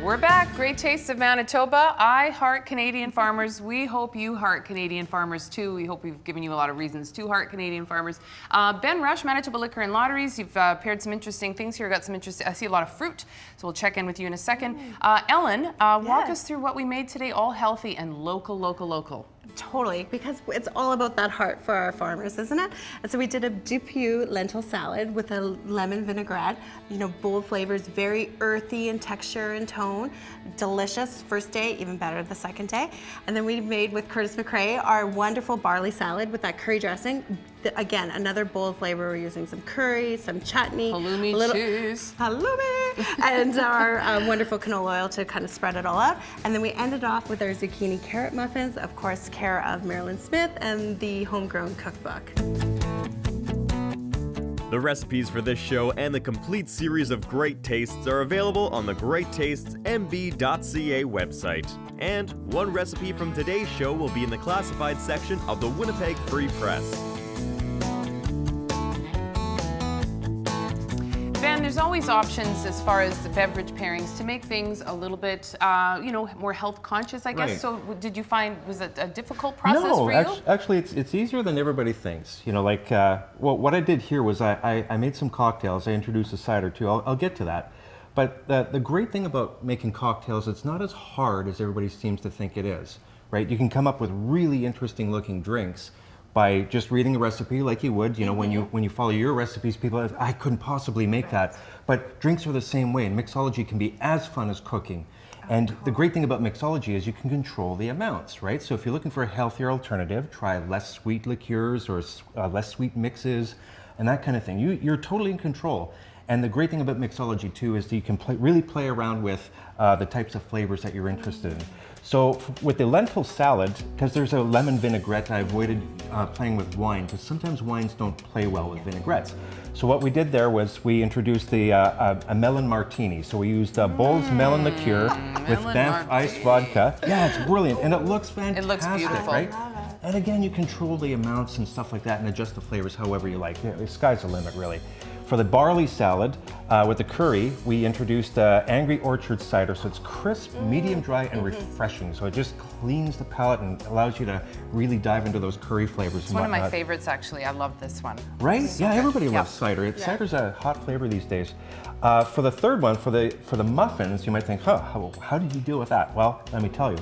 We're back. Great Tastes of Manitoba. I heart Canadian farmers. We hope you heart Canadian farmers too. We hope we've given you a lot of reasons to heart Canadian farmers. Ben Rush, Manitoba Liquor and Lotteries. You've paired some interesting things here. Got some interesting. I see a lot of fruit, so we'll check in with you in a second. Ellen, walk us through what we made today. All healthy and local. Totally, because it's all about that heart for our farmers, isn't it? And so we did a Dupuis lentil salad with a lemon vinaigrette. You know, bold flavors, very earthy in texture and tone. Delicious first day, even better the second day. And then we made with Curtis McRae our wonderful barley salad with that curry dressing. Again, another bold flavor. We're using some curry, some chutney, halloumi cheese, and our wonderful canola oil to kind of spread it all out. And then we ended off with our zucchini carrot muffins, of course, care of Marilyn Smith and the Homegrown Cookbook. The recipes for this show and the complete series of Great Tastes are available on the GreatTastesMB.ca website. And one recipe from today's show will be in the classified section of the Winnipeg Free Press. Ben, there's always options as far as the beverage pairings to make things a little bit, more health conscious, I guess. Right. So did you find, was it a difficult process for you? No, actually it's easier than everybody thinks. You know, like, what I did here was I made some cocktails. I introduced a cider too. I'll get to that. But the great thing about making cocktails, it's not as hard as everybody seems to think it is, right? You can come up with really interesting looking drinks by just reading a recipe like you would, you know, when you follow your recipes, people are, I couldn't possibly make that. But drinks are the same way, and mixology can be as fun as cooking. And the great thing about mixology is you can control the amounts, right? So if you're looking for a healthier alternative, try less sweet liqueurs or less sweet mixes and that kind of thing. You're totally in control. And the great thing about mixology too is that you can really play around with the types of flavors that you're interested in. So with the lentil salad, because there's a lemon vinaigrette, I avoided playing with wine, because sometimes wines don't play well with vinaigrettes. So what we did there was we introduced a melon martini. So we used Bols melon liqueur with Banff iced vodka. Yeah, it's brilliant, and it looks fantastic. It looks beautiful. Right? And again, you control the amounts and stuff like that and adjust the flavors however you like. The sky's the limit, really. For the barley salad with the curry, we introduced Angry Orchard cider. So it's crisp, medium dry, and refreshing. So it just cleans the palate and allows you to really dive into those curry flavors. It's one of my favorites, actually. I love this one. Right? Yeah, everybody loves cider. Cider's a hot flavor these days. For the third one, for the muffins, you might think, how did you deal with that? Well, let me tell you.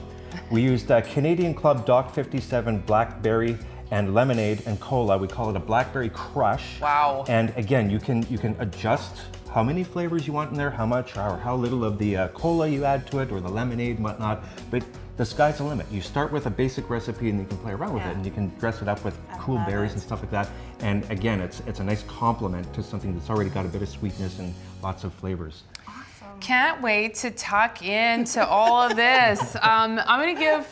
We used Canadian Club Doc 57 Blackberry and lemonade and cola. We call it a blackberry crush. Wow. And again, you can adjust how many flavors you want in there, how much or how little of the cola you add to it, or the lemonade and whatnot. But the sky's the limit. You start with a basic recipe and you can play around with it, and you can dress it up with cool berries and stuff like that. And again, it's a nice complement to something that's already got a bit of sweetness and lots of flavors. Can't wait to tuck into all of this. I'm going to give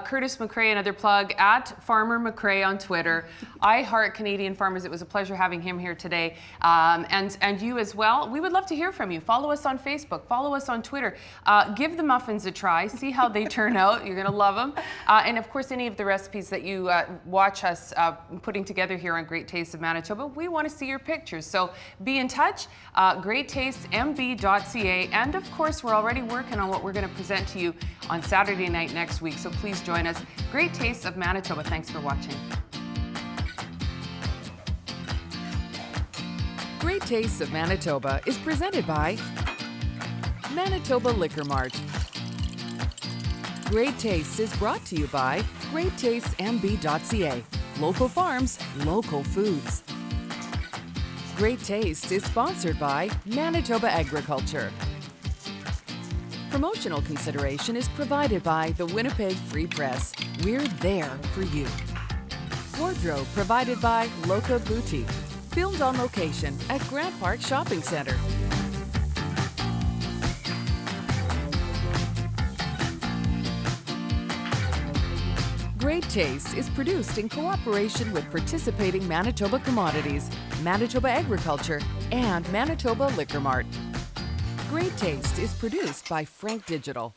Curtis McRae another plug at Farmer McRae on Twitter. I heart Canadian farmers. It was a pleasure having him here today, and you as well. We would love to hear from you. Follow us on Facebook. Follow us on Twitter. Give the muffins a try. See how they turn out. You're going to love them. And of course, any of the recipes that you watch us putting together here on Great Tastes of Manitoba, we want to see your pictures. So be in touch. GreatTastesMB.ca. And of course, we're already working on what we're going to present to you on Saturday night next week. So please join us. Great Tastes of Manitoba. Thanks for watching. Great Tastes of Manitoba is presented by Manitoba Liquor Mart. Great Tastes is brought to you by GreatTastesMB.ca. Local farms, local foods. Great Taste is sponsored by Manitoba Agriculture. Promotional consideration is provided by the Winnipeg Free Press. We're there for you. Wardrobe provided by Loca Boutique. Filmed on location at Grant Park Shopping Centre. Great Taste is produced in cooperation with participating Manitoba Commodities, Manitoba Agriculture, and Manitoba Liquor Mart. Great Taste is produced by Frank Digital.